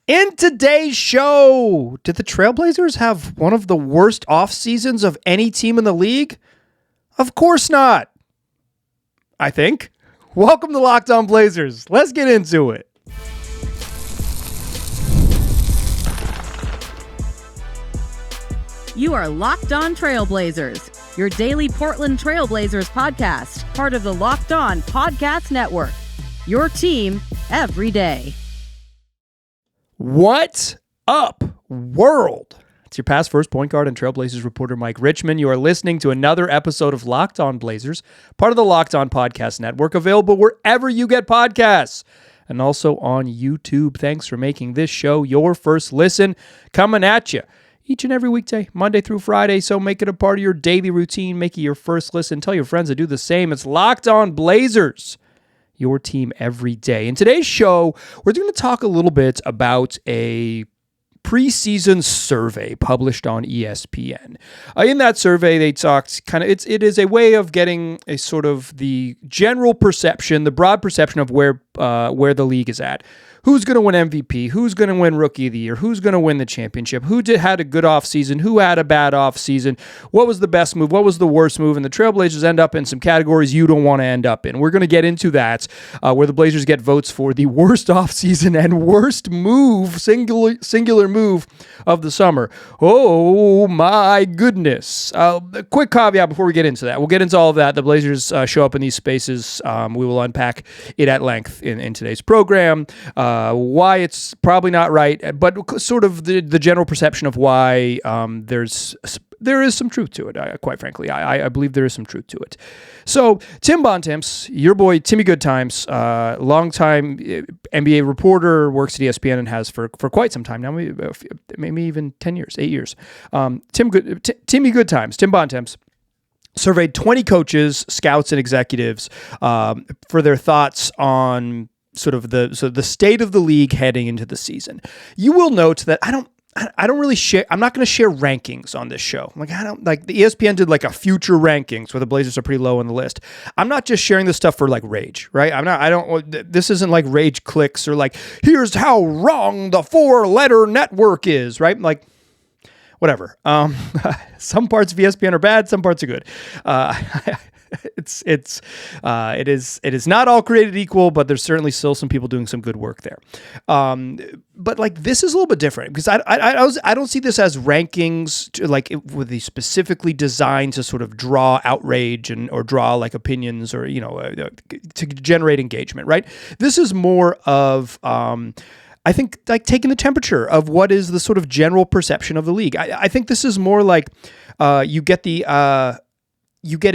In today's show, did the Trailblazers have one of the worst off seasons of any team in the league? Of course not. I think. Welcome to Locked On Blazers. Let's get into it. You are Locked On Trailblazers, your daily Portland Trailblazers podcast, part of the Locked On Podcast Network. Your team every day. What up, world? It's your past first point guard and Trailblazers reporter Mike Richmond. You are listening to another episode of Locked On Blazers, part of the Locked On Podcast Network, available wherever you get podcasts and also on YouTube. Thanks for making this show your first listen, coming at you each and every weekday, Monday through Friday. So make it a part of your daily routine. Make it your first listen. Tell your friends to do the same. It's Locked On Blazers, your team every day. In today's show, we're going to talk a little bit about a preseason survey published on ESPN. In that survey, they talked it is a way of getting a sort of the general perception, the broad perception of where the league is at. Who's going to win MVP? Who's going to win Rookie of the Year? Who's going to win the championship? Who had a good offseason? Who had a bad offseason? What was the best move? What was the worst move? And the Trailblazers end up in some categories you don't want to end up in. We're going to get into that, where the Blazers get votes for the worst offseason and worst move, singular move of the summer. Oh, my goodness. A quick caveat before we get into that. We'll get into all of that. The Blazers show up in these spaces. We will unpack it at length in today's program. Why it's probably not right, but sort of the general perception of why there is some truth to it. Quite frankly, I believe there is some truth to it. So Tim Bontemps, your boy Timmy Goodtimes, longtime NBA reporter, works at ESPN and has for quite some time now, maybe even 10 years, 8 years. Timmy Goodtimes, Tim Bontemps, surveyed 20 coaches, scouts, and executives for their thoughts on sort of the state of the league heading into the season. You will note that I don't really share. I'm not going to share rankings on this show. The ESPN did like a future rankings where the Blazers are pretty low on the list. I'm not just sharing this stuff for like rage, right? This isn't like rage clicks or like, here's how wrong the 4-letter network is, right? Like, whatever. Some parts of ESPN are bad. Some parts are good. It is not all created equal, but there's certainly still some people doing some good work there. But like this is a little bit different because I don't see this as rankings with the specifically designed to sort of draw outrage or draw like opinions or to generate engagement, right? This is more of I think like taking the temperature of what is the sort of general perception of the league. I think this is more like you get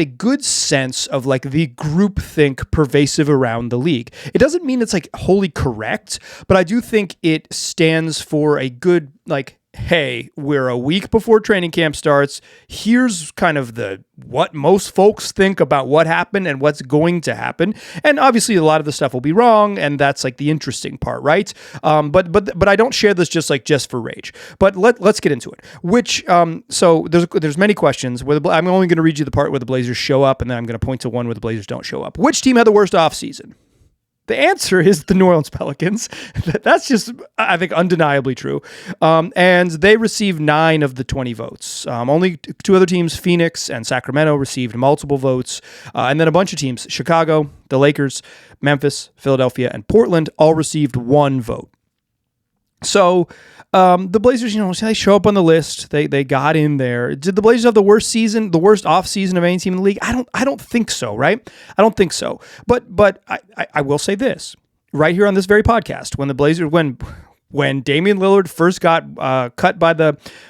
a good sense of like the groupthink pervasive around the league. It doesn't mean it's like wholly correct, but I do think it stands for a good like, hey, we're a week before training camp starts. Here's kind of what most folks think about what happened and what's going to happen. And obviously a lot of the stuff will be wrong, and that's like the interesting part, right? But I don't share this just for rage. But let's get into it. So there's many questions. I'm only going to read you the part where the Blazers show up, and then I'm going to point to one where the Blazers don't show up. Which team had the worst offseason? The answer is the New Orleans Pelicans. That's just, I think, undeniably true. And they received 9 of the 20 votes. Only 2 other teams, Phoenix and Sacramento, received multiple votes. And then a bunch of teams, Chicago, the Lakers, Memphis, Philadelphia, and Portland, all received 1 vote. So the Blazers, they show up on the list. They got in there. Did the Blazers have the worst season, the worst off season of any team in the league? I don't think so, right? I don't think so. But I will say this right here on this very podcast: when the Blazers, when Damian Lillard first got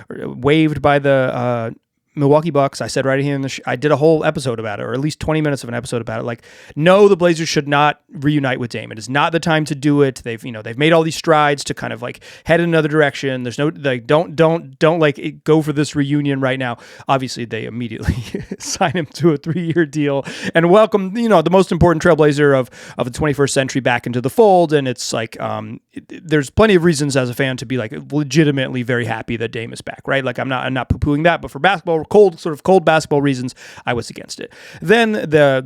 waived by the Milwaukee Bucks, I said right here I did a whole episode about it, or at least 20 minutes of an episode about it. Like, no, the Blazers should not reunite with Dame. It is not the time to do it. They've made all these strides to kind of like head in another direction. There's no, like, don't like go for this reunion right now. Obviously they immediately sign him to a 3-year deal and welcome, the most important Trailblazer of the 21st century back into the fold. And it's like, there's plenty of reasons as a fan to be like legitimately very happy that Dame is back, right? Like I'm not poo-pooing that, but for basketball cold basketball reasons, I was against it. Then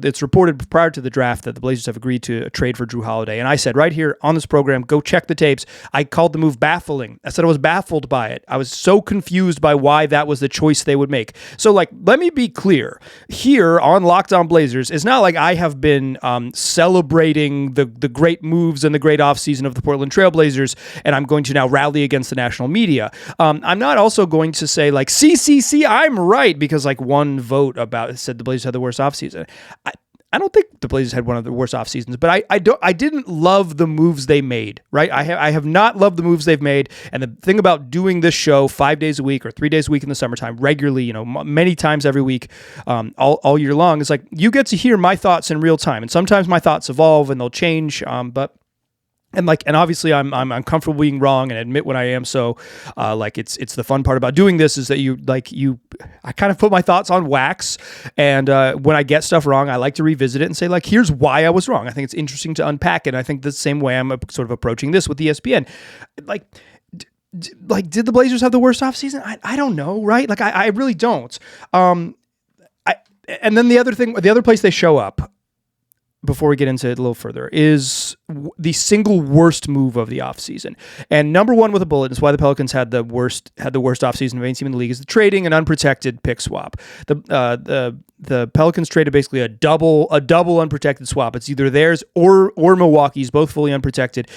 it's reported prior to the draft that the Blazers have agreed to trade for Jrue Holiday. And I said right here on this program, go check the tapes. I called the move baffling. I said I was baffled by it. I was so confused by why that was the choice they would make. So let me be clear. Here on Locked On Blazers, it's not like I have been celebrating the great moves and the great offseason of the Portland Trail Blazers, and I'm going to now rally against the national media. I'm not also going to say see, I'm right, because one vote said the Blazers had the worst offseason. I don't think the Blazers had one of the worst off seasons, but I didn't love the moves they made, right? I have not loved the moves they've made. And the thing about doing this show 5 days a week or 3 days a week in the summertime regularly, many times every week, all year long, is you get to hear my thoughts in real time. And sometimes my thoughts evolve and they'll change. And obviously I'm comfortable being wrong and admit when I am. So it's the fun part about doing this is that I kind of put my thoughts on wax, and when I get stuff wrong, I like to revisit it and say here's why I was wrong. I think it's interesting to unpack it. And I think the same way I'm sort of approaching this with ESPN. Did the Blazers have the worst offseason? I don't know, right? I really don't. And then the other place they show up, before we get into it a little further, is the single worst move of the offseason. And number one with a bullet is why the Pelicans had the worst offseason of any team in the league, is the trading an unprotected pick swap. The Pelicans traded basically a double unprotected swap. It's either theirs or Milwaukee's, both fully unprotected,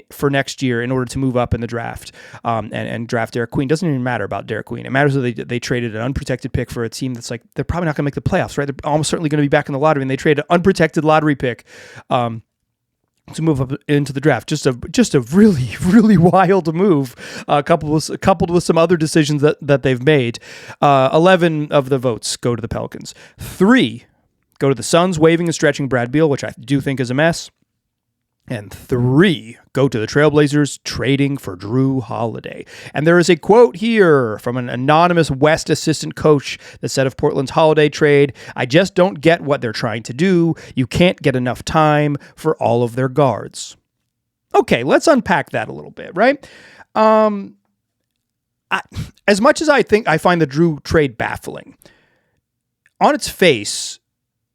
for next year in order to move up in the draft and draft Derek Queen. Doesn't even matter about Derek Queen. It matters that they traded an unprotected pick for a team that's they're probably not going to make the playoffs, right? They're almost certainly going to be back in the lottery, and they traded an unprotected lottery pick to move up into the draft. Just a really, really wild move, coupled with some other decisions that they've made. 11 of the votes go to the Pelicans. 3 go to the Suns, waiving and stretching Brad Beal, which I do think is a mess. And 3 go to the Trailblazers, trading for Jrue Holiday. And there is a quote here from an anonymous West assistant coach that said of Portland's Holiday trade, "I just don't get what they're trying to do. You can't get enough time for all of their guards." Okay, let's unpack that a little bit, right? As much as I find the Jrue trade baffling, on its face,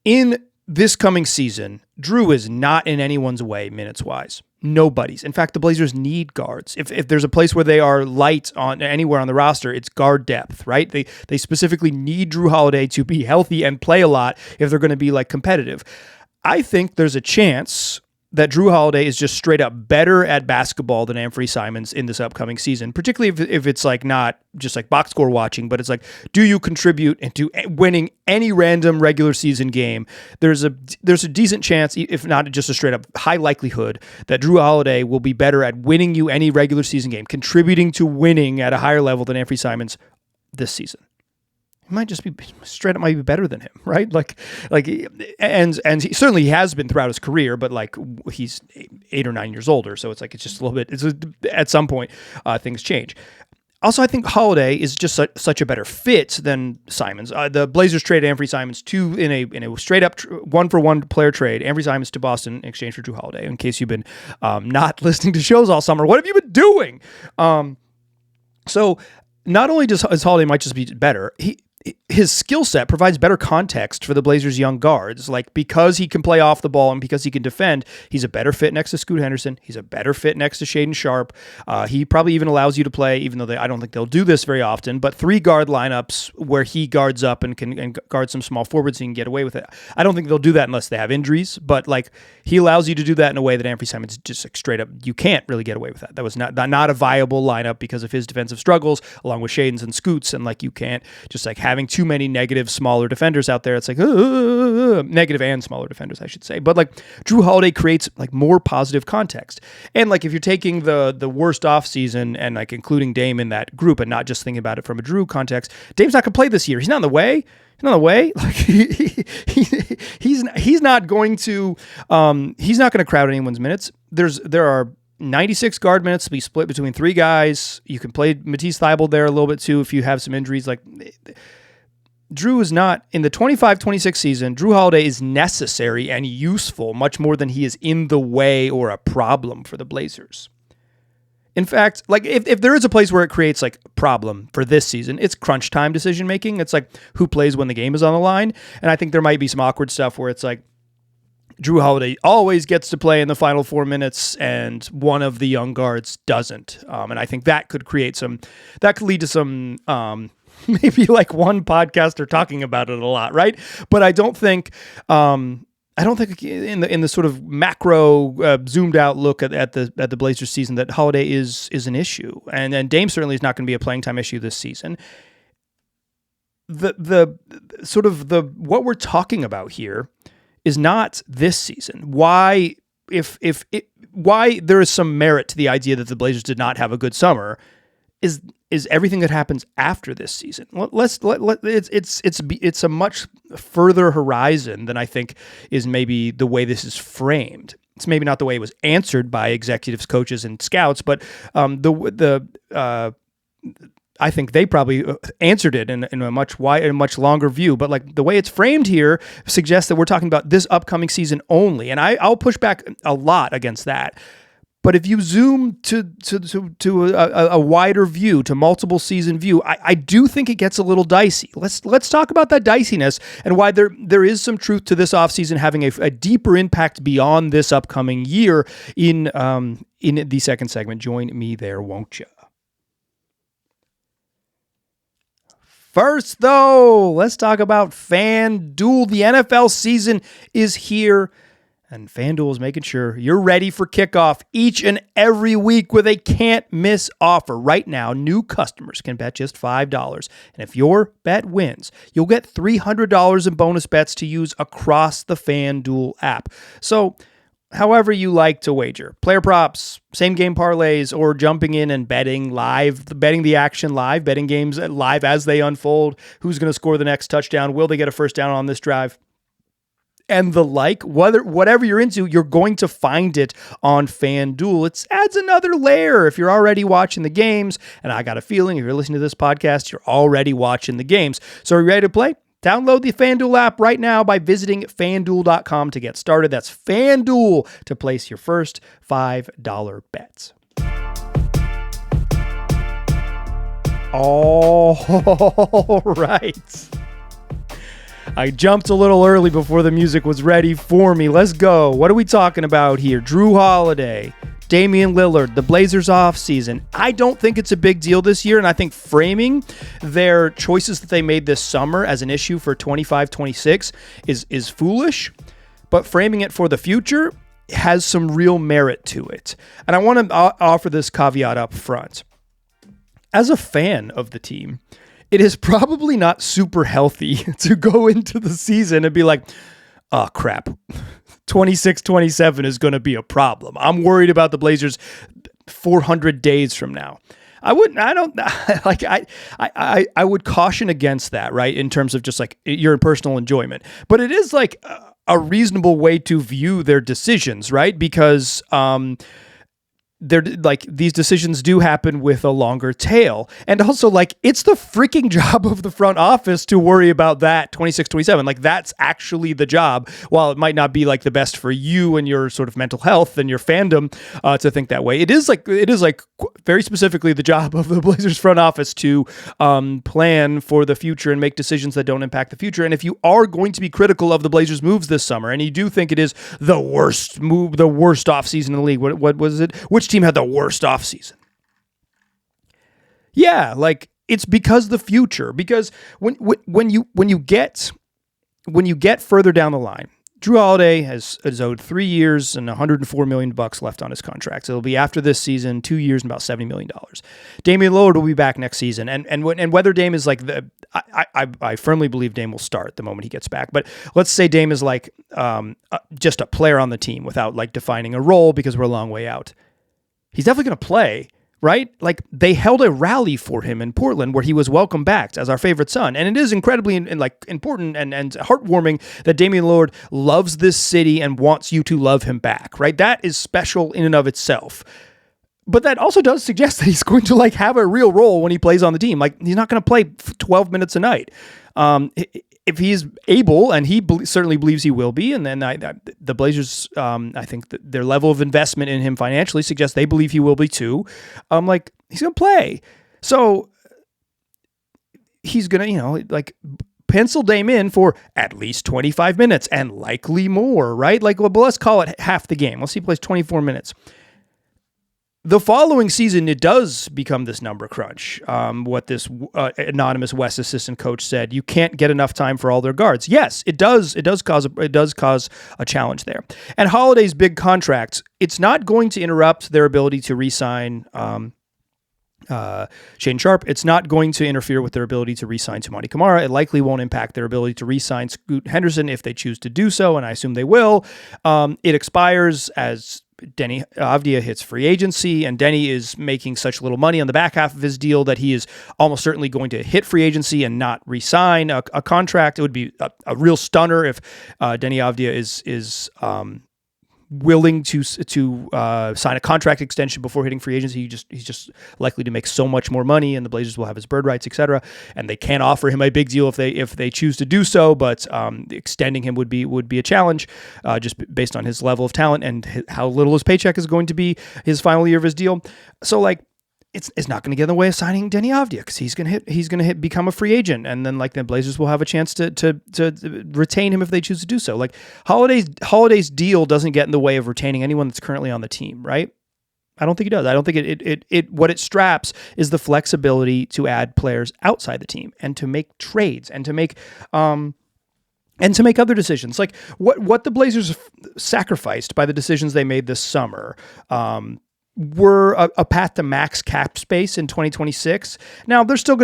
in this coming season, Jrue is not in anyone's way minutes-wise. Nobody's. In fact, the Blazers need guards. If there's a place where they are light on anywhere on the roster, it's guard depth, right? They specifically need Jrue Holiday to be healthy and play a lot if they're going to be competitive. I think there's a chance that Jrue Holiday is just straight up better at basketball than Anfernee Simons in this upcoming season, particularly if it's not just box score watching, but it's do you contribute into winning any random regular season game? There's a decent chance, if not just a straight up high likelihood, that Jrue Holiday will be better at winning you any regular season game, contributing to winning at a higher level than Anfernee Simons this season. He might just be straight up might be better than him, right? And he certainly has been throughout his career, but he's 8 or 9 years older, so it's just a little bit. At some point, things change. Also, I think Holiday is just such a better fit than Simons. The Blazers traded Anfernee Simons in a straight up 1-for-1 player trade. Anfernee Simons to Boston in exchange for Jrue Holiday. In case you've been not listening to shows all summer, what have you been doing? So not only does his Holiday might just be better, his skill set provides better context for the Blazers' young guards. Because he can play off the ball and because he can defend, he's a better fit next to Scoot Henderson. He's a better fit next to Shaedon Sharpe. He probably even allows you to play, even though I don't think they'll do this very often, but 3 guard lineups where he guards up and can guard some small forwards and he can get away with it. I don't think they'll do that unless they have injuries, but he allows you to do that in a way that Anfernee Simons just straight up, you can't really get away with that. That was not a viable lineup because of his defensive struggles, along with Shaedon's and Scoot's, and you can't just having too many negative smaller defenders out there. It's negative and smaller defenders, I should say. But Jrue Holiday creates more positive context. And if you're taking the worst offseason and including Dame in that group and not just thinking about it from a Jrue context, Dame's not going to play this year. He's not in the way. He's not in the way. He's not going to crowd anyone's minutes. There are 96 guard minutes to be split between 3 guys. You can play Matisse Thybulle there a little bit too if you have some injuries. Jrue is not, in the 25-26 season, Jrue Holiday is necessary and useful much more than he is in the way or a problem for the Blazers. In fact, like if there is a place where it creates like a problem for this season, it's crunch time decision making. It's like who plays when the game is on the line. And I think there might be some awkward stuff where it's like Drew Holiday always gets to play in the final 4 minutes and one of the young guards doesn't. And I think that could lead to some, maybe like one podcaster talking about it a lot. Right. But I don't think in the sort of macro zoomed out look at the Blazers season that Holiday is an issue, and Dame certainly is not going to be a playing time issue this season. The what we're talking about here is not this season. Why there is some merit to the idea that the Blazers did not have a good summer is everything that happens after this season. It's a much further horizon than I think is maybe the way this is framed. It's maybe not the way it was answered by executives, coaches, and scouts, but I think they probably answered it in a much longer view. But like the way it's framed here suggests that we're talking about this upcoming season only, and I'll push back a lot against that. But if you zoom to a wider view, to multiple season view, I do think it gets a little dicey. Let's talk about that diciness and why there is some truth to this offseason having a deeper impact beyond this upcoming year in the second segment. Join me there, won't you? First, though, let's talk about FanDuel. The NFL season is here, and FanDuel is making sure you're ready for kickoff each and every week with a can't-miss offer. Right now, new customers can bet just $5, and if your bet wins, you'll get $300 in bonus bets to use across the FanDuel app. So, however you like to wager, player props, same game parlays, or jumping in and betting the action live, betting games live as they unfold, who's going to score the next touchdown, will they get a first down on this drive, and the like, whatever you're into, you're going to find it on FanDuel. It adds another layer if you're already watching the games, and I got a feeling if you're listening to this podcast, you're already watching the games. So are you ready to play? Download the FanDuel app right now by visiting FanDuel.com to get started. That's FanDuel to place your first $5 bets. All right. I jumped a little early before the music was ready for me. Let's go. What are we talking about here? Drew Holiday, Damian Lillard, the Blazers offseason. I don't think it's a big deal this year, and I think framing their choices that they made this summer as an issue for 25-26 is foolish, but framing it for the future has some real merit to it. And I want to offer this caveat up front. As a fan of the team, it is probably not super healthy to go into the season and be like, oh, crap. 26-27 is going to be a problem. I'm worried about the Blazers 400 days from now. I would caution against that, right? In terms of just like your personal enjoyment. But it is like a reasonable way to view their decisions, right? Because they're like these decisions do happen with a longer tail. And also like it's the freaking job of the front office to worry about that 26-27. Like that's actually the job. While it might not be like the best for you and your sort of mental health and your fandom to think that way. It is like very specifically the job of the Blazers front office to plan for the future and make decisions that don't impact the future. And if you are going to be critical of the Blazers moves this summer and you do think it is the worst move, the worst offseason in the league, what was it? Which team had the worst offseason? Yeah, like it's because the future. Because when you get further down the line, Drew Holiday has owed 3 years and $104 million left on his contract. So it'll be after this season, 2 years and about $70 million. Damian Lillard will be back next season, and whether Dame is like I firmly believe Dame will start the moment he gets back. But let's say Dame is like just a player on the team without like defining a role because we're a long way out. He's definitely going to play, right? Like they held a rally for him in Portland where he was welcomed back as our favorite son. And it is incredibly important and heartwarming that Damian Lillard loves this city and wants you to love him back, right? That is special in and of itself. But that also does suggest that he's going to like have a real role when he plays on the team. Like he's not going to play 12 minutes a night. if he's able, and he certainly believes he will be, and then the Blazers, I think their level of investment in him financially suggests they believe he will be too. Like, he's going to play. So he's going to, like, pencil Dame in for at least 25 minutes and likely more, right? Like, well, let's call it half the game. Let's see, he plays 24 minutes. The following season, it does become this number crunch. What this anonymous West assistant coach said, you can't get enough time for all their guards. Yes, it does. It does cause a challenge there. And Holiday's big contracts, it's not going to interrupt their ability to re-sign Shaedon Sharpe. It's not going to interfere with their ability to re-sign Toumani Camara. It likely won't impact their ability to re-sign Scoot Henderson if they choose to do so, and I assume they will. It expires as Deni Avdija hits free agency, and Deni is making such little money on the back half of his deal that he is almost certainly going to hit free agency and not re-sign a contract. It would be a real stunner if Deni Avdija is willing to sign a contract extension before hitting free agency. He's just likely to make so much more money, and the Blazers will have his bird rights, etc. And they can't offer him a big deal if they choose to do so. But extending him would be a challenge, just based on his level of talent and how little his paycheck is going to be his final year of his deal. So, like, it's not going to get in the way of signing Deni Avdija, because he's going to become a free agent, and then, like, the Blazers will have a chance to retain him if they choose to do so. Like, Holiday's deal doesn't get in the way of retaining anyone that's currently on the team, right? I don't think it does. I don't think it what it straps is the flexibility to add players outside the team and to make trades and to make other decisions. Like what the Blazers sacrificed by the decisions they made this summer were a path to max cap space in 2026. Now they're still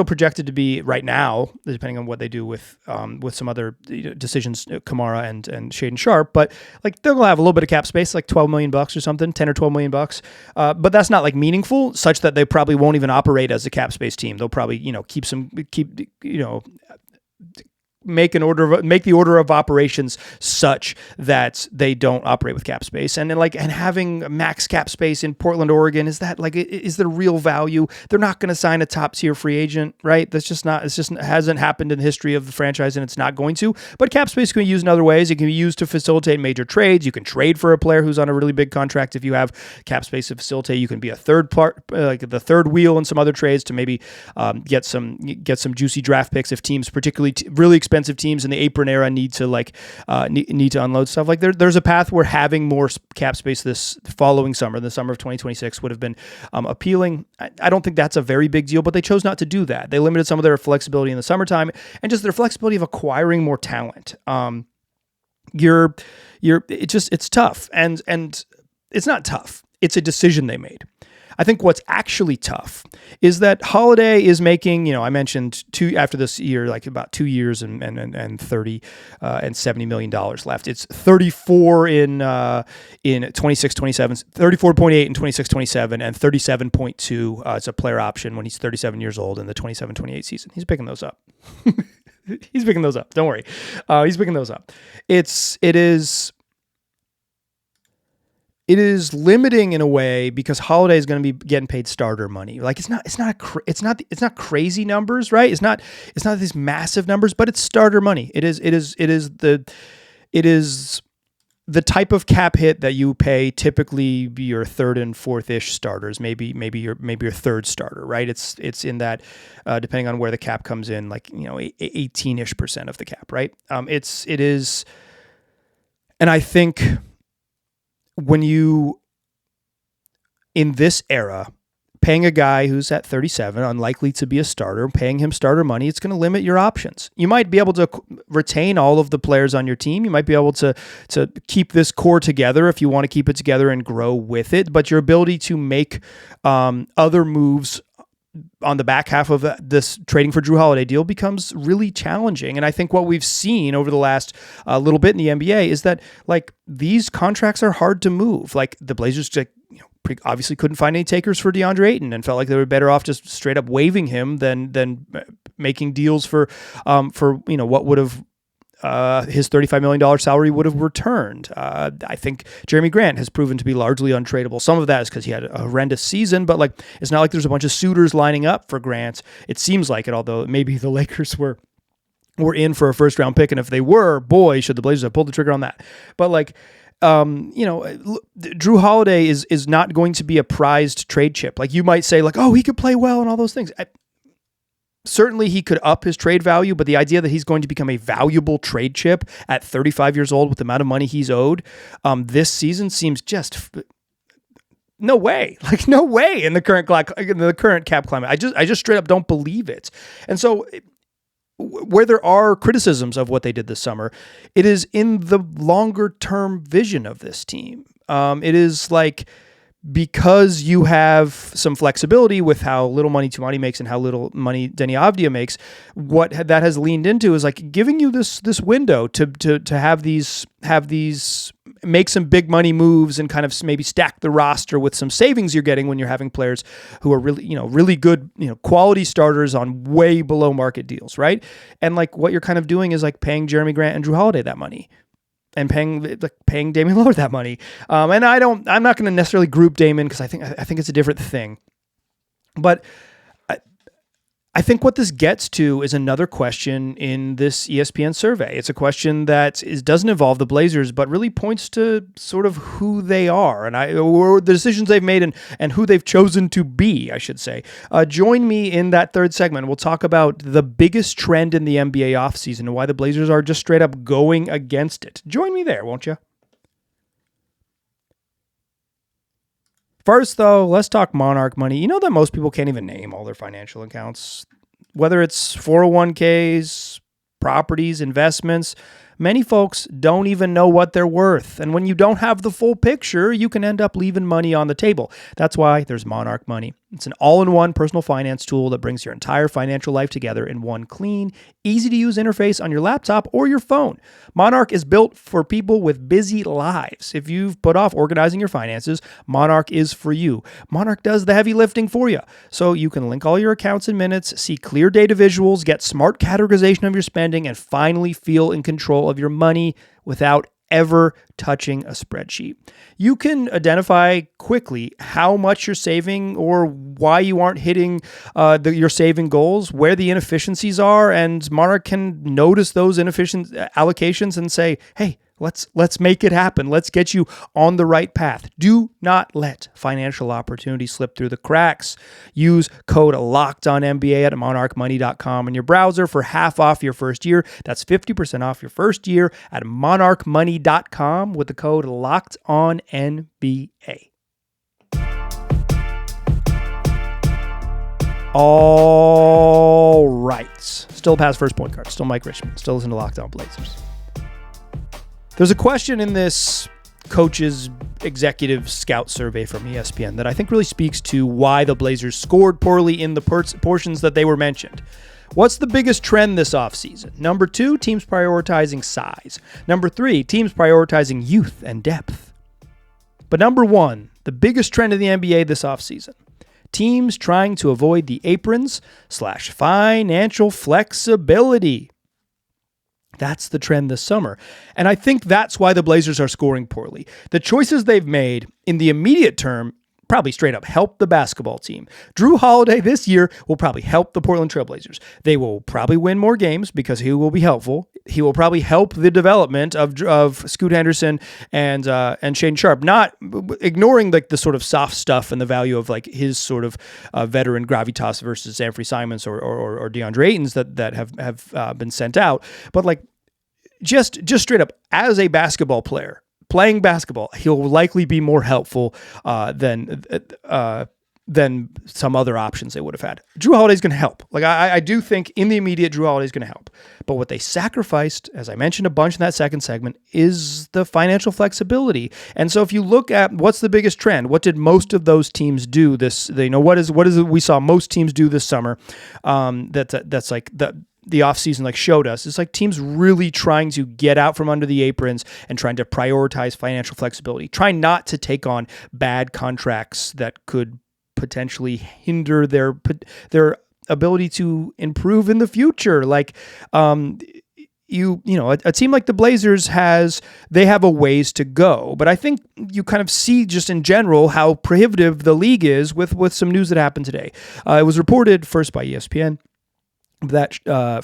projected to be right now, depending on what they do with some other decisions, Camara and Shaedon Sharpe, but like they're gonna have a little bit of cap space, like $12 million or something, 10 or $12 million. But that's not like meaningful, such that they probably won't even operate as a cap space team. They'll probably, make the order of operations such that they don't operate with cap space, and having max cap space in Portland, Oregon, is there real value? They're not going to sign a top tier free agent, right? It hasn't happened in the history of the franchise, and it's not going to. But cap space can be used in other ways. It can be used to facilitate major trades. You can trade for a player who's on a really big contract if you have cap space to facilitate. You can be a third part, like the third wheel in some other trades to maybe get some juicy draft picks if teams, particularly really expensive teams in the apron era, need to unload stuff. Like there's a path where having more cap space this following summer, the summer of 2026, would have been appealing. I don't think that's a very big deal, but they chose not to do that. They limited some of their flexibility in the summertime and just their flexibility of acquiring more talent. It's tough, and it's not tough. It's a decision they made. I think what's actually tough is that Holiday is making, I mentioned after this year, like about 2 years and $30 and $70 million left. It's 34 in 26-27, 34.8 in 26-27, and 37.2 as a player option when he's 37 years old in the 27-28 season. He's picking those up. He's picking those up. Don't worry. He's picking those up. It is limiting in a way because Holiday is going to be getting paid starter money. Like it's not crazy numbers, right? It's not these massive numbers, but it's starter money. It is the type of cap hit that you pay typically your third and fourth-ish starters, maybe your third starter, right? It's in that depending on where the cap comes in, 18-ish% of the cap, right? It is, and I think when you, in this era, paying a guy who's at 37, unlikely to be a starter, paying him starter money, it's going to limit your options. You might be able to retain all of the players on your team. You might be able to keep this core together if you want to keep it together and grow with it. But your ability to make other moves on the back half of this trading for Jrue Holiday deal becomes really challenging. And I think what we've seen over the last little bit in the NBA is that these contracts are hard to move. Like the Blazers obviously couldn't find any takers for DeAndre Ayton and felt like they were better off just straight up waiving him than making deals for what would have his $35 million salary would have returned. I think Jeremy Grant has proven to be largely untradeable. Some of that is because he had a horrendous season, but it's not like there's a bunch of suitors lining up for Grant. It seems like it, although maybe the Lakers were were in for a first round pick. And if they were, boy, should the Blazers have pulled the trigger on that. But like, Drew Holiday is not going to be a prized trade chip. Like you might say like, oh, he could play well and all those things. Certainly he could up his trade value, but the idea that he's going to become a valuable trade chip at 35 years old with the amount of money he's owed this season seems just no way. Like no way in the current cap climate. I just straight up don't believe it. And so where there are criticisms of what they did this summer, it is in the longer term vision of this team. It is like, because you have some flexibility with how little money Tumani makes and how little money Deni Avdija makes, what that has leaned into is like giving you this window to have these make some big money moves and kind of maybe stack the roster with some savings you're getting when you're having players who are really good, quality starters on way below market deals, right? And like what you're kind of doing is like paying Jeremy Grant and Drew Holiday that money. And paying Damian Lillard that money, and I'm not going to necessarily group Damian because I think it's a different thing, but I think what this gets to is another question in this ESPN survey. It's a question that doesn't involve the Blazers, but really points to sort of who they are or the decisions they've made and who they've chosen to be, I should say. Join me in that third segment. We'll talk about the biggest trend in the NBA offseason and why the Blazers are just straight up going against it. Join me there, won't you? First, though, let's talk Monarch Money. You know that most people can't even name all their financial accounts, whether it's 401ks, properties, investments. Many folks don't even know what they're worth. And when you don't have the full picture, you can end up leaving money on the table. That's why there's Monarch Money. It's an all-in-one personal finance tool that brings your entire financial life together in one clean, easy-to-use interface on your laptop or your phone. Monarch is built for people with busy lives. If you've put off organizing your finances, Monarch is for you. Monarch does the heavy lifting for you. So you can link all your accounts in minutes, see clear data visuals, get smart categorization of your spending, and finally feel in control of your money without ever touching a spreadsheet. You can identify quickly how much you're saving or why you aren't hitting your saving goals, where the inefficiencies are, and Monarch can notice those inefficient allocations and say, hey, let's make it happen. Let's get you on the right path. Do not let financial opportunity slip through the cracks. Use code LOCKEDONNBA at monarchmoney.com in your browser for half off your first year. That's 50% off your first year at monarchmoney.com with the code LOCKEDONNBA. All right. Still past first point guard. Still Mike Richmond. Still listen to Locked On Blazers. There's a question in this coaches executive scout survey from ESPN that I think really speaks to why the Blazers scored poorly in the portions that they were mentioned. What's the biggest trend this offseason? Number 2, teams prioritizing size. Number 3, teams prioritizing youth and depth. But number 1, the biggest trend in the NBA this offseason, teams trying to avoid the aprons/financial flexibility. That's the trend this summer. And I think that's why the Blazers are scoring poorly. The choices they've made in the immediate term probably straight up help the basketball team. Drew Holiday this year will probably help the Portland Trail Blazers. They will probably win more games because he will be helpful. He will probably help the development of Scoot Henderson and Shaedon Sharpe, not ignoring like the sort of soft stuff and the value of like his sort of veteran gravitas versus Anthony Simons or DeAndre Ayton's that have been sent out. But like just straight up as a basketball player, playing basketball, he'll likely be more helpful than some other options they would have had. Drew Holiday's going to help. Like I do think in the immediate, Drew Holiday's going to help. But what they sacrificed, as I mentioned a bunch in that second segment, is the financial flexibility. And so if you look at what's the biggest trend, what did most of those teams do this? What is it we saw most teams do this summer? That's like the offseason like showed us. It's like teams really trying to get out from under the aprons and trying to prioritize financial flexibility, trying not to take on bad contracts that could potentially hinder their ability to improve in the future. Like, a team like the Blazers they have a ways to go, but I think you kind of see just in general how prohibitive the league is with some news that happened today. It was reported first by ESPN that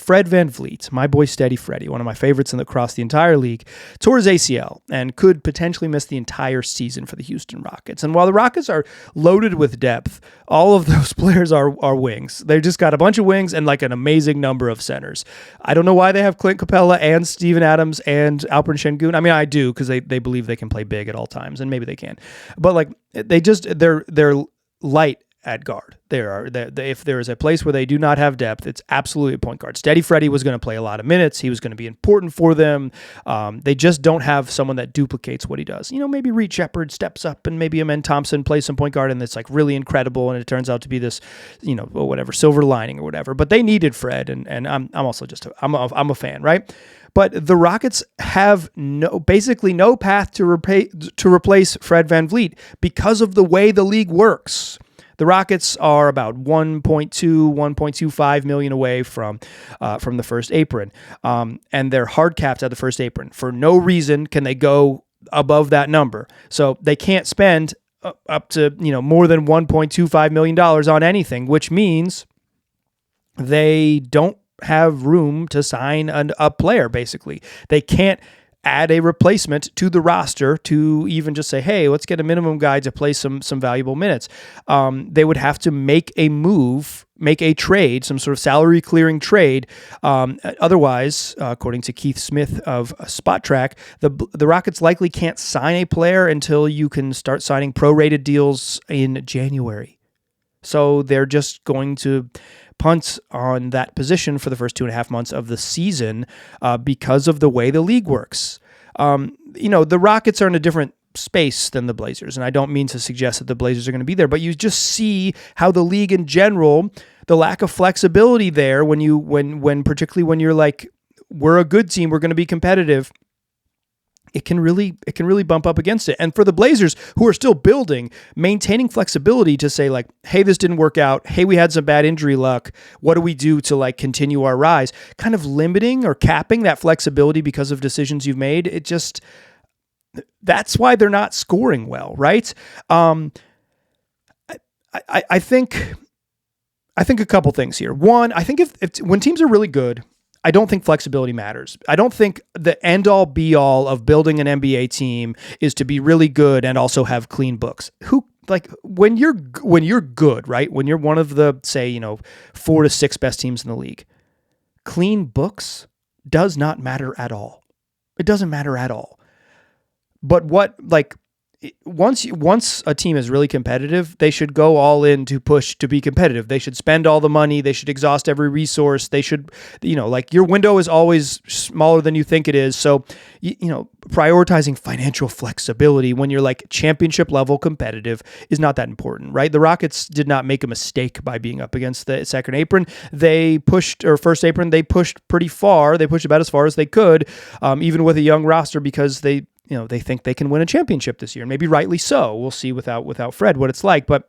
Fred VanVleet, my boy Steady Freddy, one of my favorites across the entire league, tore his ACL and could potentially miss the entire season for the Houston Rockets. And while the Rockets are loaded with depth, all of those players are wings. They've just got a bunch of wings and like an amazing number of centers. I don't know why they have Clint Capella and Steven Adams and Alperen Şengün. I mean, I do, because they believe they can play big at all times, and maybe they can. But like they're light at guard. If there is a place where they do not have depth, it's absolutely a point guard. Steady Freddy was going to play a lot of minutes. He was going to be important for them. They just don't have someone that duplicates what he does. Maybe Reed Shepherd steps up and maybe Amen Thompson plays some point guard and it's like really incredible and it turns out to be this, whatever, silver lining or whatever. But they needed Fred, and I'm also just I'm a fan, right? But the Rockets have basically no path to replace Fred VanVleet because of the way the league works. The Rockets are about 1.25 million away from the first apron, and they're hard capped at the first apron. For no reason can they go above that number. So they can't spend up to more than $1.25 million on anything, which means they don't have room to sign a player. Basically, they can't add a replacement to the roster to even just say, hey, let's get a minimum guy to play some valuable minutes. They would have to make a move, make a trade, some sort of salary clearing trade. Otherwise, according to Keith Smith of Spot Track, the Rockets likely can't sign a player until you can start signing prorated deals in January. So they're just going to punt on that position for the first 2.5 months of the season because of the way the league works. The Rockets are in a different space than the Blazers, and I don't mean to suggest that the Blazers are going to be there, but you just see how the league in general, the lack of flexibility there when particularly when you're like, we're a good team, we're going to be competitive. It can really bump up against it. And for the Blazers, who are still building, maintaining flexibility to say like, hey, this didn't work out. Hey, we had some bad injury luck. What do we do to like continue our rise? Kind of limiting or capping that flexibility because of decisions you've made. That's why they're not scoring well, right? I think a couple things here. One, I think if when teams are really good, I don't think flexibility matters. I don't think the end-all be-all of building an NBA team is to be really good and also have clean books. When you're good, right? When you're one of the, say, 4 to 6 best teams in the league, clean books does not matter at all. It doesn't matter at all. But once a team is really competitive, they should go all in to push to be competitive. They should spend all the money. They should exhaust every resource. They should, your window is always smaller than you think it is. So, prioritizing financial flexibility when you're like championship level competitive is not that important, right? The Rockets did not make a mistake by being up against the second apron. First apron, they pushed pretty far. They pushed about as far as they could, even with a young roster, because they think they can win a championship this year, and maybe rightly so. We'll see without Fred what it's like, but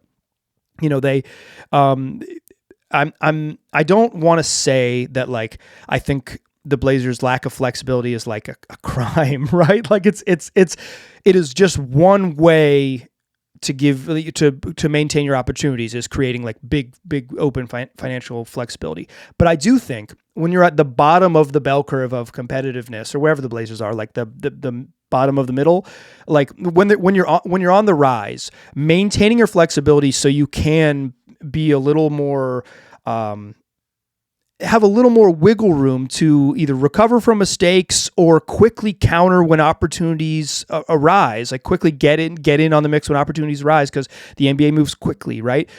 I don't want to say that like I think the Blazers' lack of flexibility is like a crime, right? Like it is just one way to maintain your opportunities is creating like big open financial flexibility. But I do think when you're at the bottom of the bell curve of competitiveness, or wherever the Blazers are, like the bottom of the middle, like when you're on the rise, maintaining your flexibility so you can be a little more have a little more wiggle room to either recover from mistakes or quickly counter when opportunities arise, like quickly get in on the mix when opportunities arise, because the NBA moves quickly, right?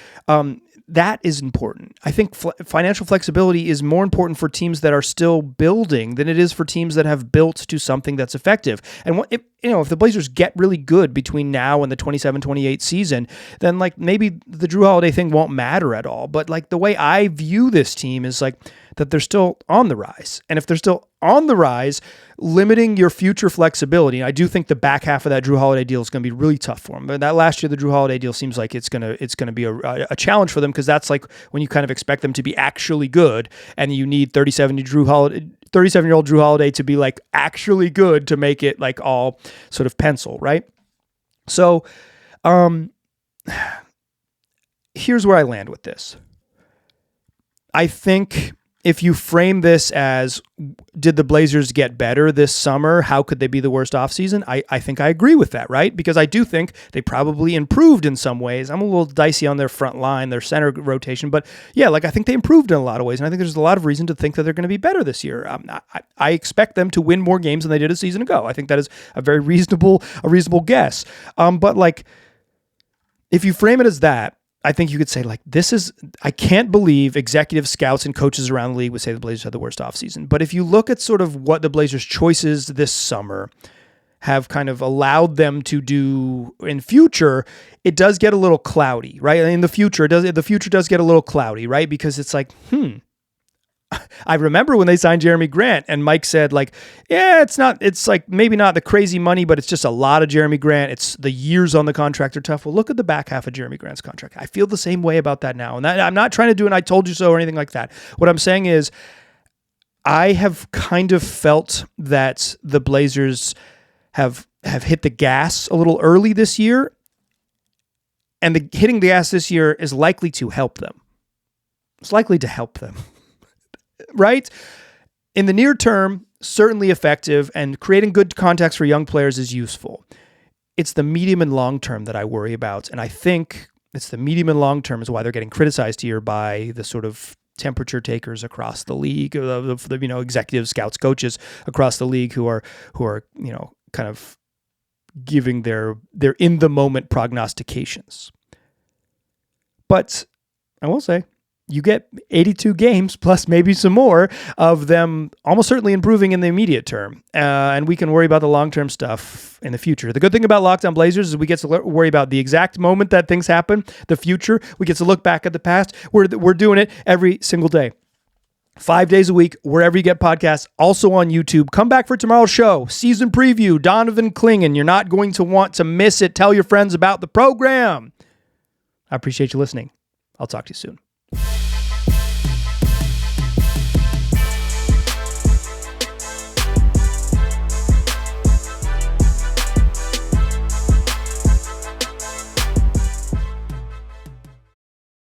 That is important. I think financial flexibility is more important for teams that are still building than it is for teams that have built to something that's effective. And if the Blazers get really good between now and the 27-28 season, then like maybe the Jrue Holiday thing won't matter at all. But like the way I view this team is like that they're still on the rise. And if they're still on the rise, limiting your future flexibility. I do think the back half of that Jrue Holiday deal is going to be really tough for them. But that last year, the Jrue Holiday deal seems like it's going to be a challenge for them, because that's like when you kind of expect them to be actually good, and you need 37-year-old Jrue Holiday to be like actually good to make it like all sort of pencil, right? So, here's where I land with this. I think if you frame this as, did the Blazers get better this summer? How could they be the worst offseason? I think I agree with that, right? Because I do think they probably improved in some ways. I'm a little dicey on their front line, their center rotation, but yeah, like I think they improved in a lot of ways, and I think there's a lot of reason to think that they're going to be better this year. I expect them to win more games than they did a season ago. I think that is a very reasonable guess. But like, if you frame it as that, I think you could say, like, I can't believe executive scouts and coaches around the league would say the Blazers had the worst offseason. But if you look at sort of what the Blazers' choices this summer have kind of allowed them to do in future, it does get a little cloudy, right? In the future does get a little cloudy, right? Because it's like, I remember when they signed Jeremy Grant and Mike said, like, yeah, it's like maybe not the crazy money, but it's just a lot of Jeremy Grant. It's the years on the contract are tough. Well, look at the back half of Jeremy Grant's contract. I feel the same way about that now. And I'm not trying to do an I told you so or anything like that. What I'm saying is I have kind of felt that the Blazers have hit the gas a little early this year, and hitting the gas this year is likely to help them. It's likely to help them. Right? In the near term, certainly effective, and creating good context for young players is useful. It's the medium and long term that I worry about, and I think it's the medium and long term is why they're getting criticized here by the sort of temperature takers across the league, the executives, scouts, coaches across the league who are kind of giving their in the moment prognostications. But I will say, you get 82 games plus maybe some more of them almost certainly improving in the immediate term. And we can worry about the long-term stuff in the future. The good thing about Locked On Blazers is we get to worry about the exact moment that things happen, the future. We get to look back at the past. We're doing it every single day. 5 days a week, wherever you get podcasts, also on YouTube. Come back for tomorrow's show. Season preview, Donovan Clingan. You're not going to want to miss it. Tell your friends about the program. I appreciate you listening. I'll talk to you soon.